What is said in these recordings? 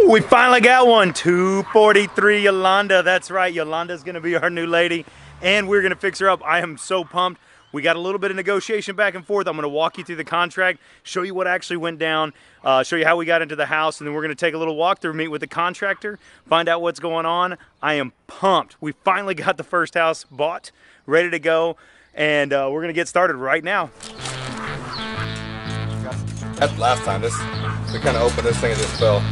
Woo! We finally got one. 243 Yolanda. That's right. Yolanda's going to be our new lady, and we're going to fix her up. I am so pumped. We got a little bit of negotiation back and forth. I'm going to walk you through the contract, show you what actually went down, show you how we got into the house, and then we're going to take a little walkthrough, meet with the contractor, find out what's going on. I am pumped. We finally got the first house bought, ready to go, and we're going to get started right now. That's the last time. We kind of opened this thing and just fell.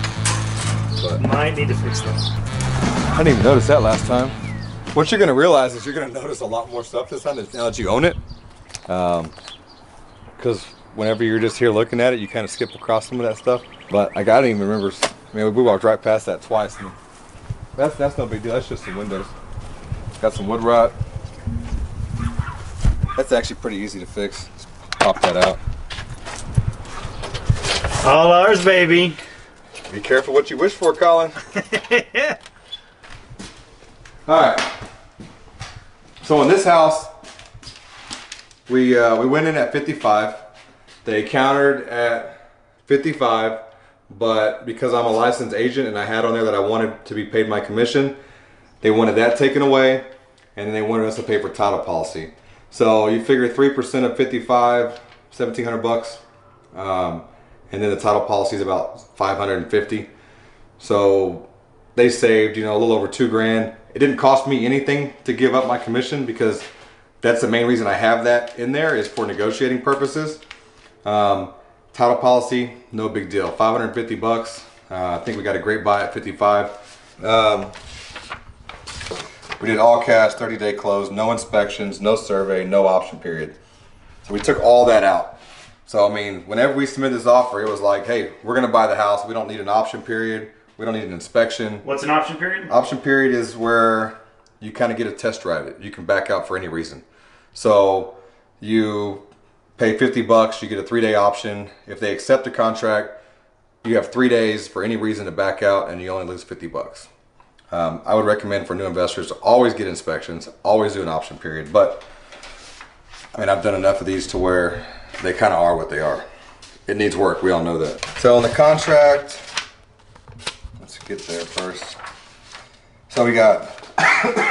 But Might need to fix that. I didn't even notice that last time. What you're going to realize is you're going to notice a lot more stuff this time now that you own it. Because whenever you're just here looking at it, you kind of skip across some of that stuff. But I didn't even remember. I mean, we walked right past that twice. And that's no big deal. That's just some windows. Got some wood rot. That's actually pretty easy to fix. Just pop that out. All ours, baby. Be careful what you wish for, Colin. All right. So in this house, we went in at 55. They countered at 55, but because I'm a licensed agent and I had on there that I wanted to be paid my commission, they wanted that taken away, and then they wanted us to pay for title policy. So you figure 3% of 55, 1,700 bucks. And then the title policy is about 550. So they saved, a little over 2 grand. It didn't cost me anything to give up my commission because that's the main reason I have that in there is for negotiating purposes. Title policy, no big deal. 550 bucks. I think we got a great buy at 55. We did all cash, 30-day close, no inspections, no survey, no option period. So we took all that out. So, I mean, whenever we submitted this offer, it was like, hey, we're going to buy the house. We don't need an option period. We don't need an inspection. What's an option period? Option period is where you kind of get a test drive it. You can back out for any reason. So you pay 50 bucks, you get a 3-day option. If they accept the contract, you have 3 days for any reason to back out and you only lose 50 bucks. I would recommend for new investors to always get inspections, always do an option period. But, I mean, I've done enough of these to where they kind of are what they are. It needs work, we all know that. So on the contract, let's get there first. So we got,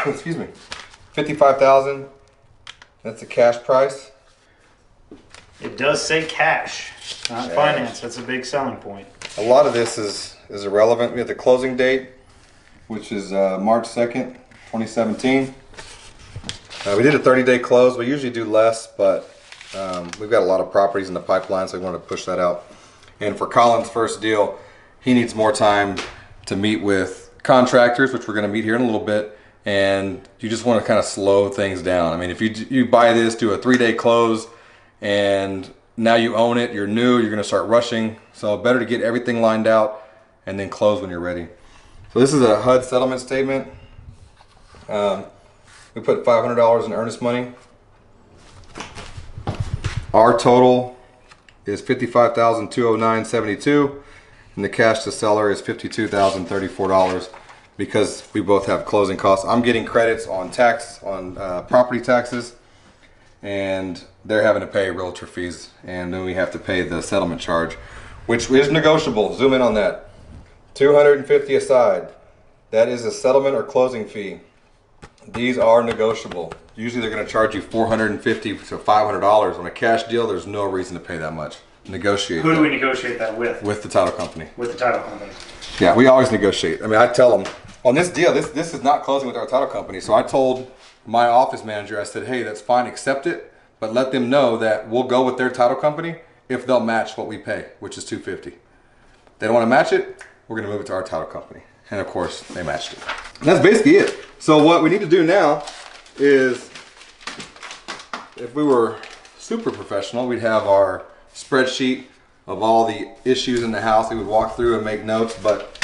excuse me, 55,000. That's the cash price. It does say cash, not finance. That's a big selling point. A lot of this is irrelevant. We have the closing date, which is March 2nd, 2017. We did a 30-day close. We usually do less, but we've got a lot of properties in the pipeline, so we wanted to push that out. And for Colin's first deal, he needs more time to meet with contractors, which we're going to meet here in a little bit. And you just want to kind of slow things down. I mean, if you buy this, do a 3-day close, and now you own it, you're new, you're going to start rushing. So better to get everything lined out and then close when you're ready. So this is a HUD settlement statement. We put $500 in earnest money. Our total is $55,209.72, and the cash to seller is $52,034 because we both have closing costs. I'm getting credits on property taxes, and they're having to pay realtor fees, and then we have to pay the settlement charge, which is negotiable. Zoom in on that. $250 aside. That is a settlement or closing fee. These are negotiable. Usually they're going to charge you $450 to $500. On a cash deal, there's no reason to pay that much. Negotiate. Who do we negotiate that with? With the title company. With the title company. Yeah, we always negotiate. I mean, I tell them, on this deal, this is not closing with our title company. So I told my office manager, I said, hey, that's fine, accept it, but let them know that we'll go with their title company if they'll match what we pay, which is $250. If they don't want to match it, we're going to move it to our title company. And of course, they matched it. And that's basically it. So what we need to do now is, if we were super professional, we'd have our spreadsheet of all the issues in the house. We would walk through and make notes, but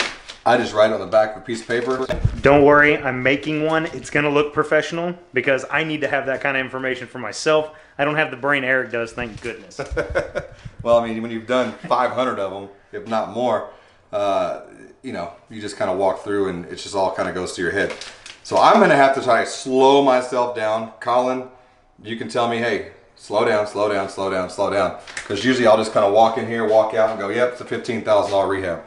I just write on the back of a piece of paper. Don't worry, I'm making one. It's gonna look professional because I need to have that kind of information for myself. I don't have the brain Eric does, thank goodness. Well, I mean, when you've done 500 of them, if not more, you just kind of walk through and it just all kind of goes to your head. So I'm going to have to try to slow myself down. Colin, you can tell me, hey, slow down, slow down, slow down, slow down. Because usually I'll just kind of walk in here, walk out and go, yep, it's a $15,000 rehab.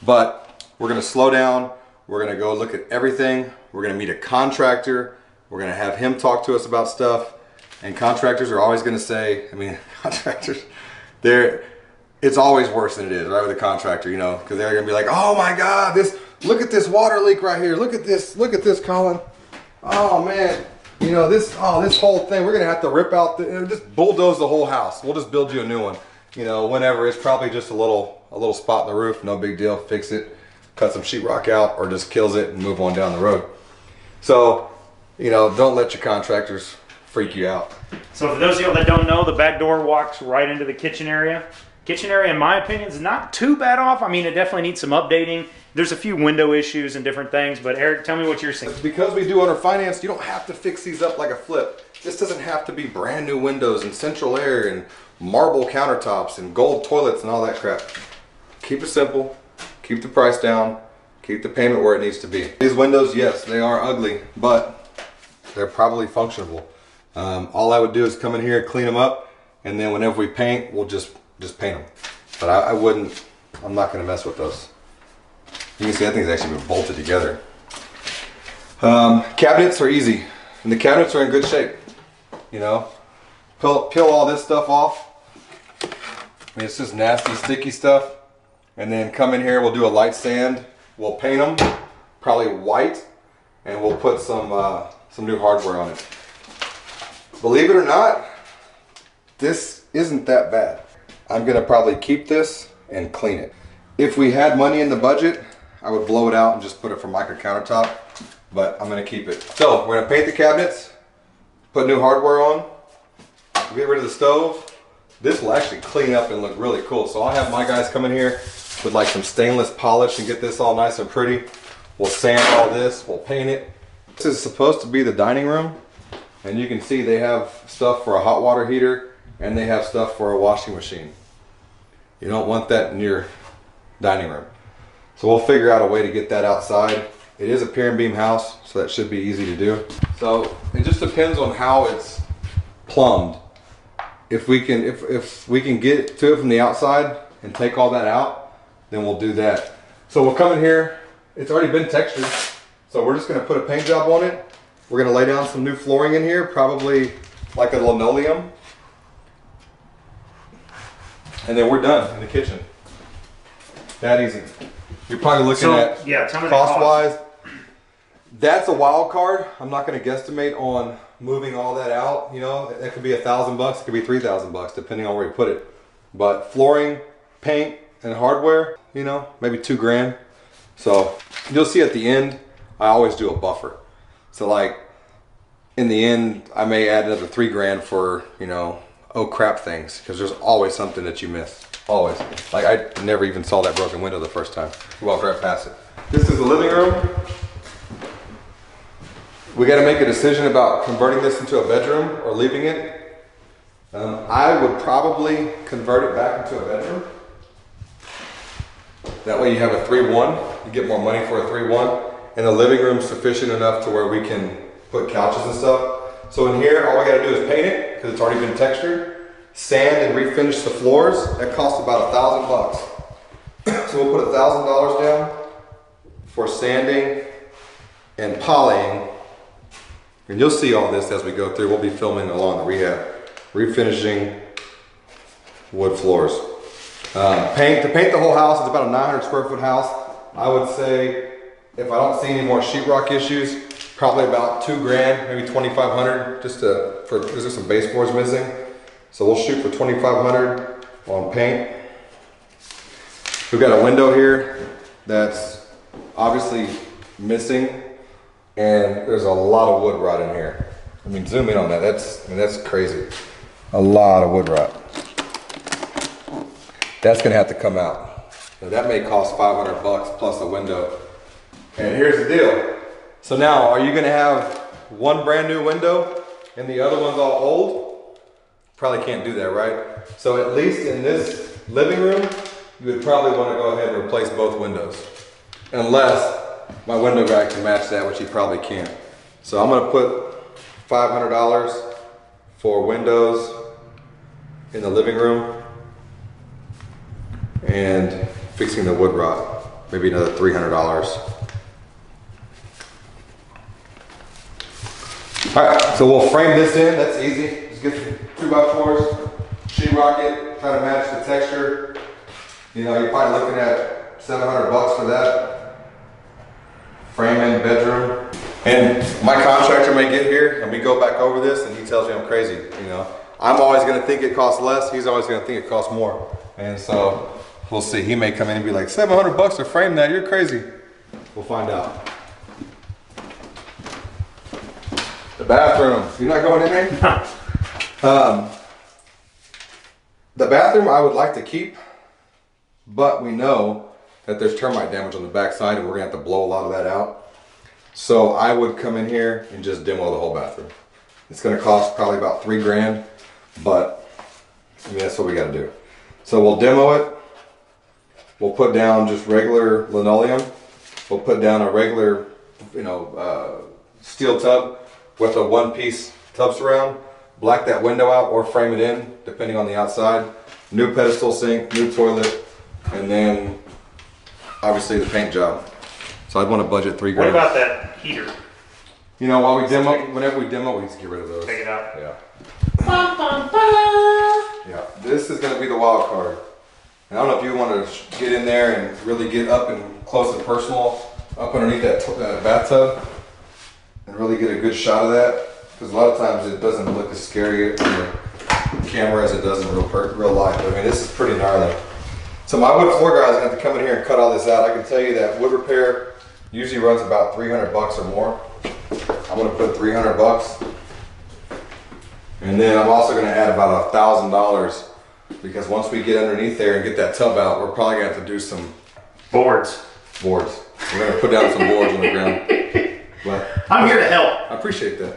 But we're gonna slow down. We're gonna go look at everything. We're gonna meet a contractor. We're gonna have him talk to us about stuff. And contractors are always gonna say, I mean, contractors, it's always worse than it is, right, with a contractor, you know, because they're gonna be like, oh my God, look at this water leak right here. Look at this, Colin. Oh man, you know, this whole thing, we're gonna have to rip out just bulldoze the whole house. We'll just build you a new one. You know, whenever, it's probably just a little spot in the roof, no big deal, fix it, cut some sheetrock out, or just kills it and move on down the road. So, you know, don't let your contractors freak you out. So for those of you that don't know, the back door walks right into the kitchen area. Kitchen area, in my opinion, is not too bad off. I mean, it definitely needs some updating. There's a few window issues and different things, but Eric, tell me what you're saying. Because we do owner finance, you don't have to fix these up like a flip. This doesn't have to be brand new windows and central air and marble countertops and gold toilets and all that crap. Keep it simple, keep the price down, keep the payment where it needs to be. These windows, yes, they are ugly, but they're probably functional. All I would do is come in here, clean them up, and then whenever we paint, we'll just paint them. But I'm not gonna mess with those. You can see that thing's actually been bolted together. Cabinets are easy, and the cabinets are in good shape. You know, peel all this stuff off. I mean, it's just nasty, sticky stuff. And then come in here, we'll do a light sand. We'll paint them, probably white, and we'll put some new hardware on it. Believe it or not, this isn't that bad. I'm gonna probably keep this and clean it. If we had money in the budget, I would blow it out and just put a Formica countertop, but I'm gonna keep it. So we're gonna paint the cabinets, put new hardware on, get rid of the stove. This will actually clean up and look really cool. So I'll have my guys come in here with like some stainless polish and get this all nice and pretty. We'll sand all this, we'll paint it. This is supposed to be the dining room. And you can see they have stuff for a hot water heater and they have stuff for a washing machine. You don't want that in your dining room. So we'll figure out a way to get that outside. It is a pier and beam house, so that should be easy to do. So it just depends on how it's plumbed. If we can get to it from the outside and take all that out, then we'll do that. So we'll come in here. It's already been textured, so we're just gonna put a paint job on it. We're gonna lay down some new flooring in here, probably like a linoleum. And then we're done in the kitchen. That easy. You're probably looking at, yeah, tell me cost-wise, that's a wild card. I'm not gonna guesstimate on moving all that out. You know, that could be $1,000, it could be $3,000, depending on where you put it. But flooring, paint, and hardware, you know, maybe $2 grand. So you'll see at the end, I always do a buffer. So like, in the end, I may add another $3 grand for, you know, oh crap things, because there's always something that you miss. Always. Like I never even saw that broken window the first time. You walked right past it. This is the living room. We got to make a decision about converting this into a bedroom or leaving it. I would probably convert it back into a bedroom. That way you have a 3-1. You get more money for a 3-1. And the living room's sufficient enough to where we can put couches and stuff. So in here, all we got to do is paint it because it's already been textured. Sand and refinish the floors. That costs about $1,000. So we'll put $1,000 down for sanding and polying. And you'll see all this as we go through. We'll be filming along the rehab. Refinishing wood floors. To paint the whole house, it's about a 900 square foot house. I would say, if I don't see any more sheetrock issues, probably about $2 grand, maybe 2,500, just because there's some baseboards missing. So we'll shoot for 2,500 on paint. We've got a window here that's obviously missing, and there's a lot of wood rot in here. I mean, zoom in on that. That's crazy. A lot of wood rot. That's gonna have to come out. Now, that may cost $500 plus a window. And here's the deal. So now, are you gonna have one brand new window and the other one's all old? Probably can't do that, right? So at least in this living room, you would probably wanna go ahead and replace both windows. Unless my window guy can match that, which he probably can't. So I'm gonna put $500 for windows in the living room and fixing the wood rot. maybe another $300. All right, so we'll frame this in. That's easy. Just get some 2x4s, sheetrock it, try to match the texture. You know, you're probably looking at $700 for that. Frame in the bedroom. And my contractor may get here and we go back over this and he tells me I'm crazy, you know. I'm always gonna think it costs less, he's always gonna think it costs more. And so, we'll see. He may come in and be like, $700 to frame that, you're crazy. We'll find out. The bathroom, you're not going in there? The bathroom I would like to keep, but we know that there's termite damage on the back side and we're gonna have to blow a lot of that out. So I would come in here and just demo the whole bathroom. It's gonna cost probably about $3 grand, but I mean, that's what we gotta do. So we'll demo it. We'll put down just regular linoleum. We'll put down a regular, you know, steel tub with a one-piece tub surround. Black that window out or frame it in, depending on the outside. New pedestal sink, new toilet, and then obviously the paint job. So I'd want to budget $3 grand. What about that heater? You know, while we demo, whenever we demo, we just get rid of those. Take it out. Yeah. Yeah, this is going to be the wild card. And I don't know if you want to get in there and really get up and close and personal up underneath that bathtub and really get a good shot of that. Because a lot of times it doesn't look as scary on the camera as it does in real life. I mean, this is pretty gnarly. So my wood floor guy is going to have to come in here and cut all this out. I can tell you that wood repair usually runs about $300 or more. I'm going to put $300. And then I'm also going to add about $1,000 because once we get underneath there and get that tub out, we're probably going to have to do some Boards. We're going to put down some boards on the ground. But I'm here to help. I appreciate that.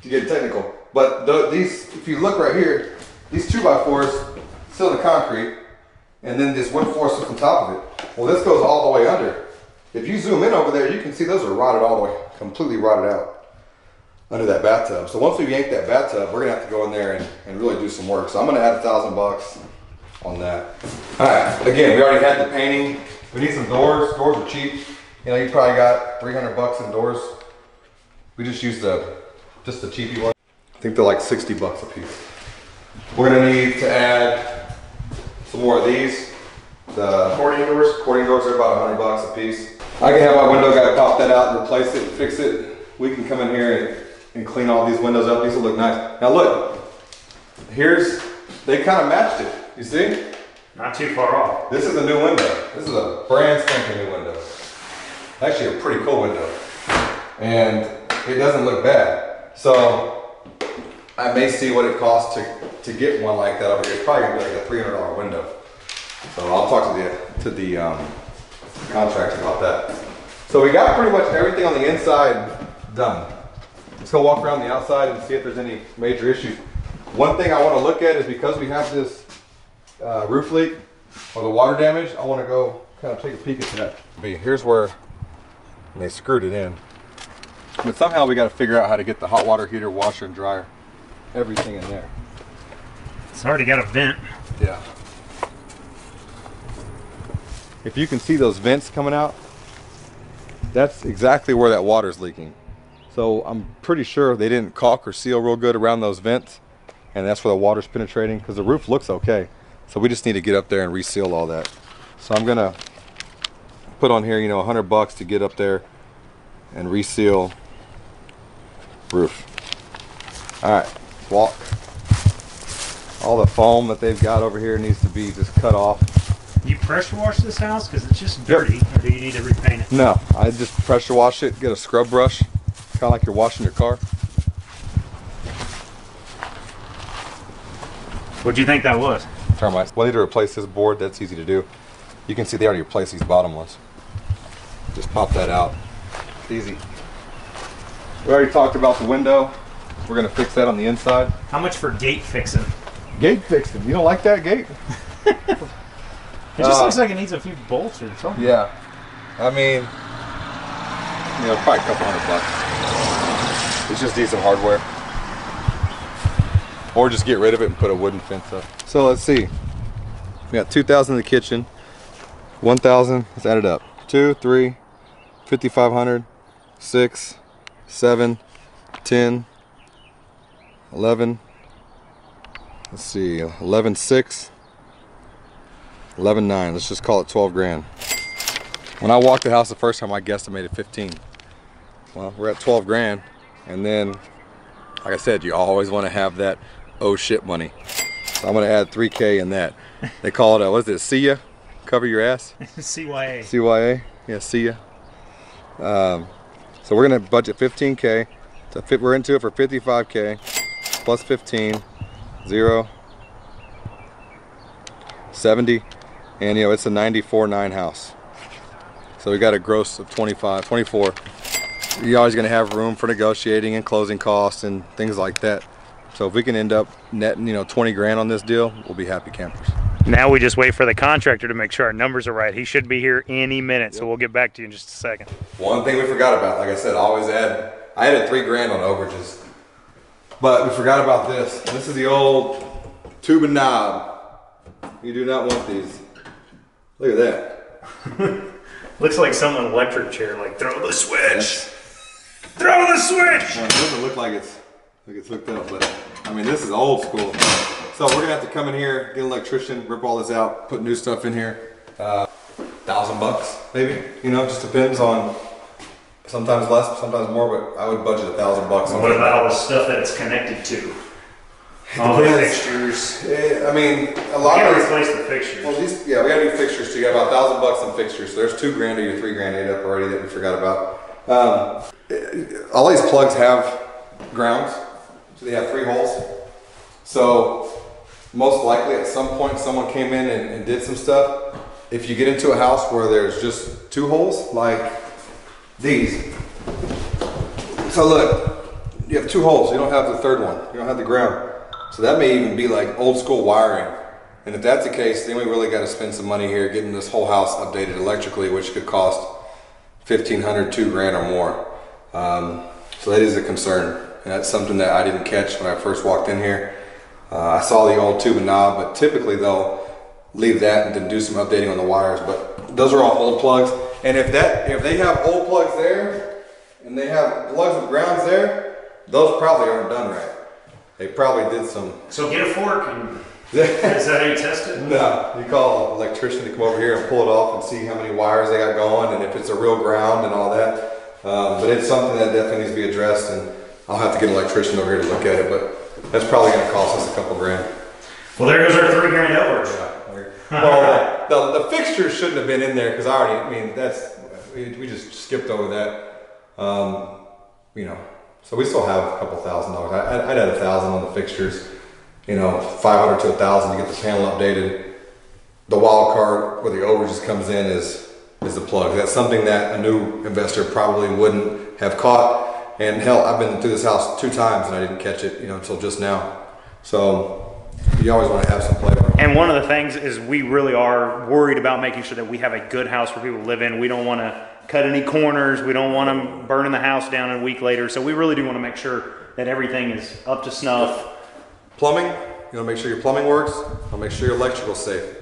To get technical. But these, if you look right here, these 2x4s still in the concrete, and then this wood floor sits on top of it. Well, this goes all the way under. If you zoom in over there, you can see those are rotted all the way, completely rotted out under that bathtub. So once we yank that bathtub, we're gonna have to go in there and really do some work. So I'm gonna add $1,000 on that. All right, again, we already had the painting. We need some doors. Doors are cheap. You know, you probably got $300 in doors. We just used just the cheapy one. I think they're like $60 a piece. We're gonna need to add some more of these. The accordion doors are about $100 a piece. I can have my window guy pop that out and replace it and fix it. We can come in here and clean all these windows up. These will look nice. Now look, they kind of matched it. You see? Not too far off. This is a new window. This is a brand spanking new window. Actually a pretty cool window. And it doesn't look bad. So I may see what it costs to get one like that over here. It's probably gonna be like a $300 window. So I'll talk to the contractor about that. So we got pretty much everything on the inside done. Let's go walk around the outside and see if there's any major issues. One thing I want to look at is because we have this roof leak or the water damage, I want to go kind of take a peek at that. Here's where they screwed it in. But somehow we got to figure out how to get the hot water heater, washer, and dryer, everything in there. It's already got a vent. Yeah. If you can see those vents coming out, that's exactly where that water's leaking. So I'm pretty sure they didn't caulk or seal real good around those vents, and that's where the water's penetrating, because the roof looks okay. So we just need to get up there and reseal all that. So I'm gonna put on here, you know, $100 to get up there and reseal roof. All right, walk. All the foam that they've got over here needs to be just cut off. You pressure wash this house because it's just dirty, or do you need to repaint it? No, I just pressure wash it, get a scrub brush, kind of like you're washing your car. What'd you think that was? Termites. Well, I need to replace this board. That's easy to do. You can see they already replaced these bottom ones. Just pop that out. It's easy. We already talked about the window. We're gonna fix that on the inside. How much for gate fixing? Gate fixing. You don't like that gate? It just looks like it needs a few bolts or something. Yeah. I mean, you know, probably a couple $100. It just needs some hardware. Or just get rid of it and put a wooden fence up. So let's see. We got $2,000 in the kitchen, $1,000, let's add it up. 2, 3, 5,500, 6, 7, 10, 11. Let's see, 11.6, 11.9. Let's just call it 12 grand. When I walked the house the first time, I guesstimated 15. Well, we're at 12 grand, and then, like I said, you always want to have that oh shit money. So I'm gonna add 3K in that. They call it, what is it, see ya? Cover your ass? CYA. CYA, yeah, see ya. So we're gonna budget 15K. We're into it for 55K, plus 15, 0, 70, and you know, it's a 94.9 house. So we got a gross of 24. You're always gonna have room for negotiating and closing costs and things like that. So if we can end up netting, you know, 20 grand on this deal, we'll be happy campers. Now we just wait for the contractor to make sure our numbers are right. He should be here any minute, so we'll get back to you in just a second. One thing we forgot about, like I said, I added 3 grand on overages. But we forgot about this. This is the old tube and knob. You do not want these. Look at that. Looks like someone electric chair, like throw the switch. Throw the switch! It doesn't look like it's hooked up, but I mean, this is old school. So we're gonna have to come in here, get an electrician, rip all this out, put new stuff in here. $1,000 maybe, you know, just depends on, sometimes less, sometimes more, but I would budget $1,000. What about all the stuff that it's connected to? All the fixtures. I mean, a lot of these. Replace the fixtures. Well, yeah, we gotta do fixtures too. You got about $1,000 in fixtures. So there's 2 grand of your 3 grand ate up already that we forgot about. All these plugs have grounds, so they have 3 holes. So most likely at some point someone came in and did some stuff. If you get into a house where there's just 2 holes, like these. So look, you have 2 holes. You don't have the 3rd one. You don't have the ground. So that may even be like old school wiring. And if that's the case, then we really got to spend some money here getting this whole house updated electrically, which could cost $1,500, 2 grand or more. So that is a concern. And that's something that I didn't catch when I first walked in here. I saw the old tube and knob, but typically they'll leave that and then do some updating on the wires. But those are all old plugs. And if they have old plugs there and they have plugs with grounds there, those probably aren't done right. They probably did some. So get a fork and is that how you test it? No, you call an electrician to come over here and pull it off and see how many wires they got going and if it's a real ground and all that. But it's something that definitely needs to be addressed, and I'll have to get an electrician over here to look at it. But that's probably going to cost us a couple grand. Well, there goes our 3 grand upwards. Yeah. Well, the fixtures shouldn't have been in there because we just skipped over that. You know. So we still have a couple $1,000. I'd add $1,000 on the fixtures, you know, $500 to $1,000 to get the panel updated. The wild card where the overages comes in is the plug. That's something that a new investor probably wouldn't have caught. And hell, I've been through this house 2 times and I didn't catch it, you know, until just now. So you always want to have some flavor. And one of the things is we really are worried about making sure that we have a good house for people to live in. We don't want to cut any corners. We don't want them burning the house down a week later. So we really do want to make sure that everything is up to snuff. Plumbing, you want to make sure your plumbing works. You want to make sure your electrical's safe.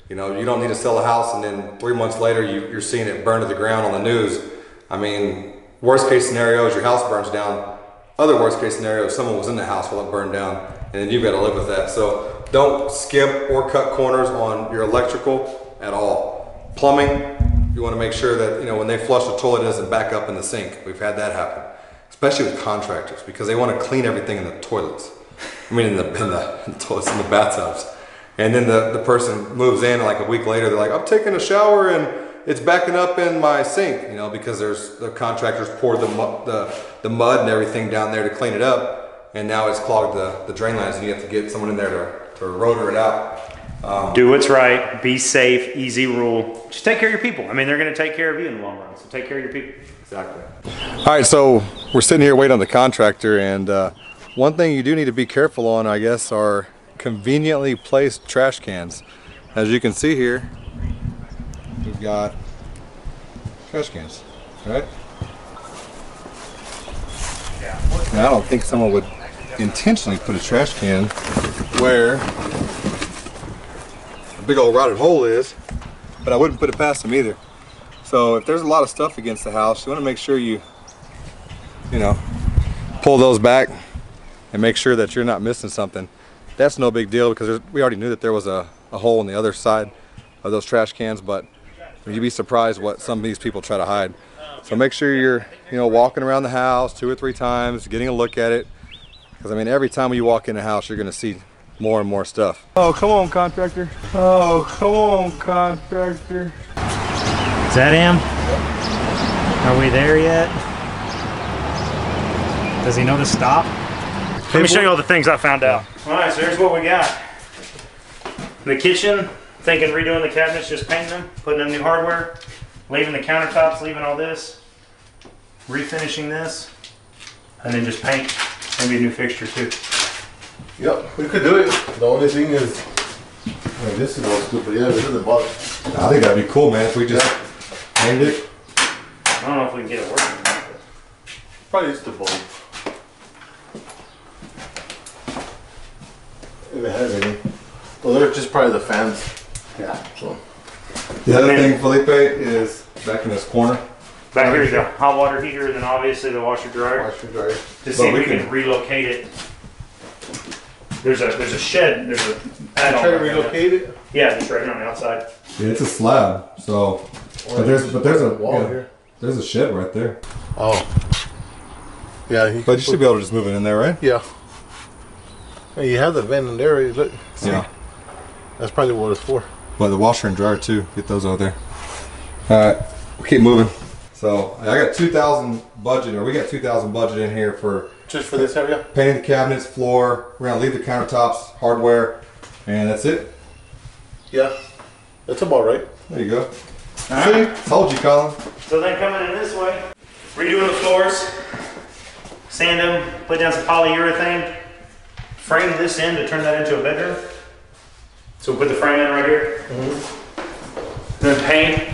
You know, you don't need to sell a house and then 3 months later you're seeing it burn to the ground on the news. I mean, worst case scenario is your house burns down. Other worst case scenario is someone was in the house while it burned down, and then you've got to live with that. So don't skip or cut corners on your electrical at all. Plumbing, you want to make sure that, you know, when they flush the toilet, it doesn't back up in the sink. We've had that happen, especially with contractors, because they want to clean everything in the toilets. I mean, in the toilets, in the bathtubs. And then the person moves in, and like a week later, they're like, I'm taking a shower and it's backing up in my sink, you know, because the contractors poured the mud and everything down there to clean it up, and now it's clogged the drain lines, and you have to get someone in there to rotor it out. Do what's right, be safe, easy rule. Just take care of your people. I mean, they're going to take care of you in the long run, so take care of your people. Exactly. All right, so we're sitting here waiting on the contractor, and one thing you do need to be careful on, I guess, are conveniently placed trash cans. As you can see here, we've got trash cans, right? Now, I don't think someone would intentionally put a trash can where a big old rotted hole is, but I wouldn't put it past them either. So So if there's a lot of stuff against the house, you want to make sure you know, pull those back and make sure that you're not missing something. That's no big deal because we already knew that there was a hole on the other side of those trash cans, but you'd be surprised what some of these people try to hide. So make sure you're, walking around the house 2 or 3 times, getting a look at it. Because I mean, every time you walk in the house, you're gonna see more and more stuff. Oh, come on, contractor. Oh, come on, contractor. Is that him? Are we there yet? Does he know to stop? Let me show you all the things I found out. All right, so here's what we got. The kitchen, thinking redoing the cabinets, just painting them, putting in new hardware, leaving the countertops, leaving all this, refinishing this, and then just paint, maybe a new fixture too. Yep, we could do it. The only thing is, this is all stupid. Yeah, this isn't bother. I think that'd be cool, man, if we just painted it. I don't know if we can get it working. Probably just the bulb. If it has any. Well, they're just probably the fans. Yeah. So. The other thing, Felipe, is back in this corner. Back here's the hot water heater, and then obviously the washer dryer. Washer dryer. To see if we can relocate it. There's a shed. There's a add-on. Try to relocate it. Yeah, just right here on the outside. Yeah, it's a slab, so. But there's a wall yeah, here. there's a shed right there. Oh. Yeah. But you should be able to just move it in there, right? Yeah. Hey, you have the vent in there. Look. See? Yeah. That's probably what it's for. But the washer and dryer too. Get those over there. All right, we'll keep moving. So I got 2,000 budget, or we got 2,000 budget in here for Just for this area? painting the cabinets, floor. We're gonna leave the countertops, hardware, and that's it. Yeah. That's about right. There you go. All right. See? Told you, Colin. So then coming in this way, redoing the floors, sand them, put down some polyurethane, frame this in to turn that into a bedroom. So we'll put the frame in right here. Then paint.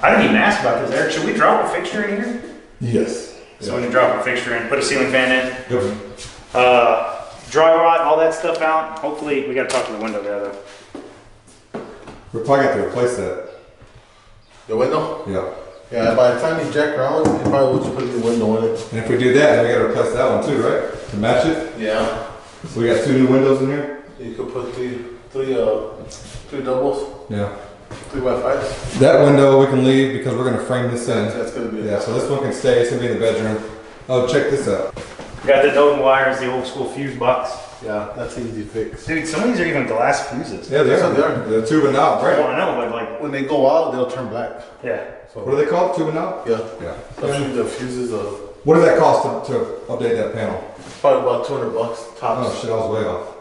I didn't even ask about this, Eric. Should we drop a fixture in here? Yes. So we can drop a fixture in, put a ceiling fan in. Good. Dry rot, all that stuff out. Hopefully, we gotta talk to the window guy though. We're probably going to replace that. The window? Yeah. Yeah, by the time you jack around, you probably will just put the window in it. And if we do that, then we got to replace that one too, right? To match it. Yeah. So we got 2 new windows in here. You could put three doubles, Yeah. 3x5s. That window we can leave because we're going to frame this in. That's gonna be Yeah, so this one can stay. It's going to be in the bedroom. Oh, check this out. Got the Doden wires, the old school fuse box. Yeah, that's easy to fix. Dude, some of these are even glass fuses. Yeah, they That's are. what they are. The tube and knob, Well, right? I know, but like, When they go out, they'll turn black. yeah. So, What are they called? Tube and knob? yeah. Yeah. Especially the fuses of What does that cost to update that panel? probably about $200 Oh tops. shit, I was way off.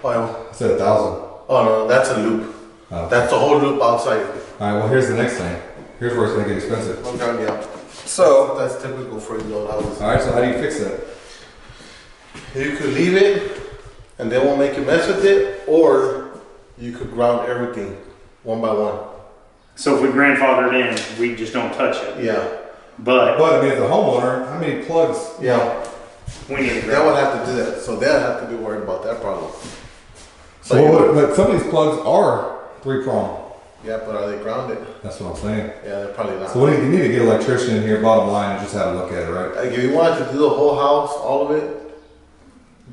Oh, I said 1,000. no, that's a loop. Oh. That's the whole loop outside. All right, well here's the next thing. Here's where it's going to get expensive. Okay, yeah. So, That's typical for these old houses. all right, so how do you fix that? You could leave it, and they won't make a mess with it, or you could ground everything one by one. So if we grandfathered in, we just don't touch it. Yeah. But But I mean, as a homeowner, how many plugs? Yeah. we need to They ground. would have to do that, so they'll have to be worried about that problem. So what, but some of these plugs are 3-prong. Yeah, but are they grounded? That's what I'm saying. Yeah, they're probably not. So what do you need to get an electrician in here, bottom line, and just have a look at it, right? Like if you wanted to do the whole house, all of it,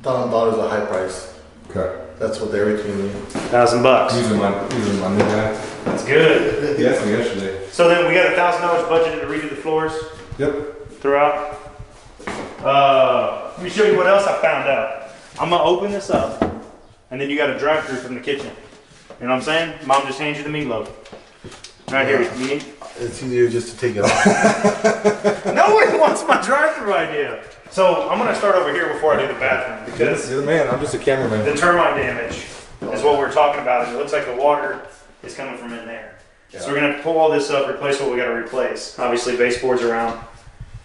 $1,000 is a high price. Okay. That's what they're between you. $1,000. Using my new guy. That's good. He asked me yesterday. So then we got $1,000 budgeted to redo the floors Yep. throughout. Let me show you what else I found out. I'm gonna open this up, and then you got a drive-through from the kitchen. You know what I'm saying? Mom just hands you the meatloaf. Right here. You need. It's easier just to take it off. Nobody wants my drive-through idea. So I'm gonna start over here before I do the bathroom because You're the man. I'm just a cameraman. the termite damage is what we're talking about, and it looks like the water is coming from in there. So we're gonna have to pull all this up, replace what we gotta replace. Obviously baseboards around,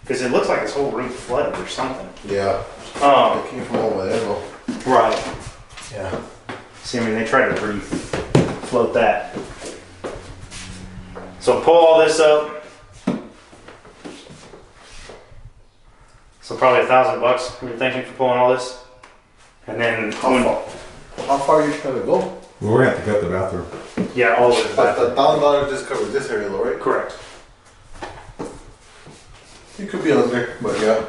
because it looks like this whole room flooded or something. Yeah. Um, It came from over there though. right. Yeah. See, I mean, they try to refloat that. So pull all this up. So probably $1,000 you're thinking for pulling all this, and then How far are you trying to go? Well, we're gonna have to cut the bathroom. Yeah, all of it. But the $1,000 just covers this area, though, right? Correct. You could be under, but yeah.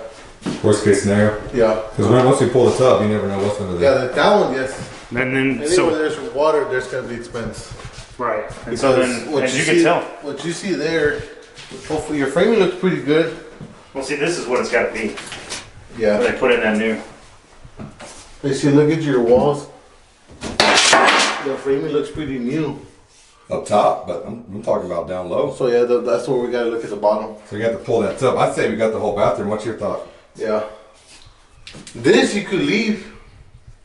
Worst case scenario. Yeah. Because once we pull the tub, you never know what's under there. Yeah, that one, yes. And then, Anywhere so, there's water, there's gonna be expense. right. And so then, as you can tell. What you see there, hopefully your framing looks pretty good. Well, see, this is what it's got to be. Yeah. When they put in that new. You see, look at your walls. The framing looks pretty new. Up top, but I'm talking about down low. So yeah, that's where we gotta look at the bottom. So you got to pull that tub. I'd say we got the whole bathroom. What's your thought? Yeah. This you could leave.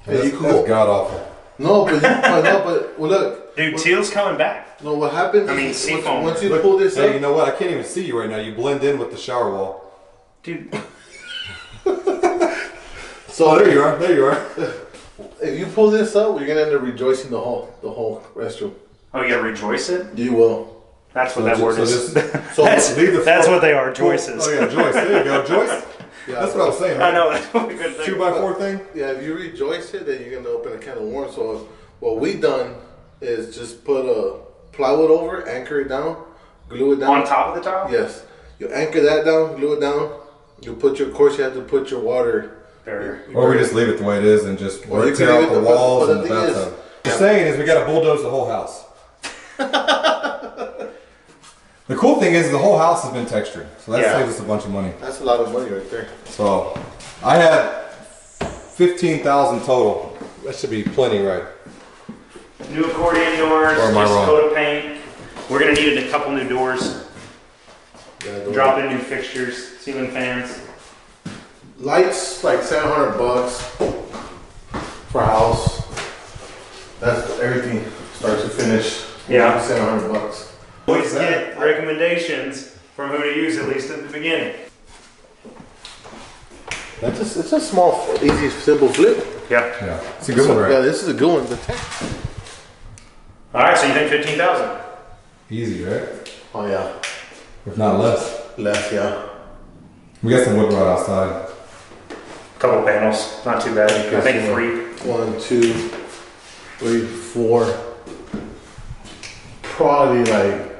And you could That's go. god awful. No, but well, look. Dude, teal's coming back. No, what happens? I mean, is seafoam. once you pull this Hey, up, you know what? I can't even see you right now. You blend in with the shower wall. Dude. so Oh, there you are. There you are. if you pull this up, you're gonna end up rejoicing the whole restroom. Oh, you gotta rejoice it? You will. That's what that word is. So leave the That's floor- what they are, joices. Oh yeah, Joyce. There you go, Joyce. yeah, That's what I was saying. I Right? know, that's what a good thing. 2x4 thing. Yeah, if you rejoice it, then you're gonna open a can of worms. So what we done is just put a plywood over, anchor it down, glue it down. On top of the tile? Yes. You anchor that down, glue it down. You put your, of course, you have to put your water. Barrier. Or we just leave it the way it is and just Or you tear can out leave the it the- walls but and the the thing is- bathtub. What I'm saying is we got to bulldoze the whole house. The cool thing is the whole house has been textured, so that Yeah. saves us a bunch of money. That's a lot of money right there. So I had 15,000 total. That should be plenty, right? New accordion doors, Or am I just a wrong? coat of paint. We're gonna need a couple new doors. Yeah, Drop in new fixtures, ceiling fans. Lights like $700 for a house. That's everything, start to finish. Yeah. $700. Always get recommendations from who to use, at least at the beginning. It's a small, easy, simple flip. Yeah. Yeah. It's a good one, Yeah, right? this is a good one. All right, so you think 15,000? Easy, right? Oh yeah, If not less. less, yeah. We got some wood rot outside. Couple panels, not too bad. I think Yeah. 3. 1, 2, 3, 4. Probably like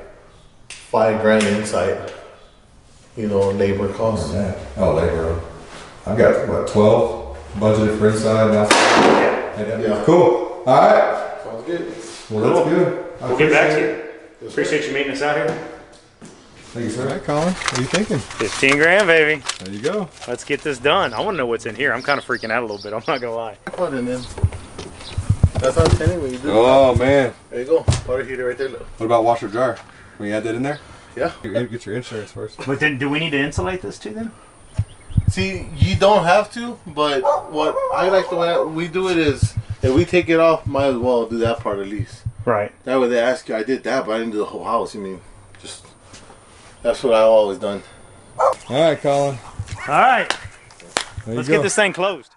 $5,000 inside. You know, labor costs. Oh, labor. I've got, what, 12 budgeted for inside and outside? Yeah. Yeah. Cool. All right. Sounds good. Well, that's good. I We'll get back to appreciate you. it. Appreciate you meeting us out here. Thank you, sir. All right, Colin. What are you thinking? 15 grand, baby. There you go. Let's get this done. I want to know what's in here. I'm kind of freaking out a little bit. I'm not gonna lie. Put it in. That's what I'm telling you when you do. Oh, man. There you go. Water heater right there. Look. What about washer dryer? Can we add that in there? Yeah. Get your insurance first. But then, do we need to insulate this too then? See, you don't have to, but what I like the way we do it is, if we take it off, might as well do that part at least. Right. That way they ask you, I did that, but I didn't do the whole house. You mean, just that's what I've always done. All right, Colin. All right. There Let's you go. get this thing closed.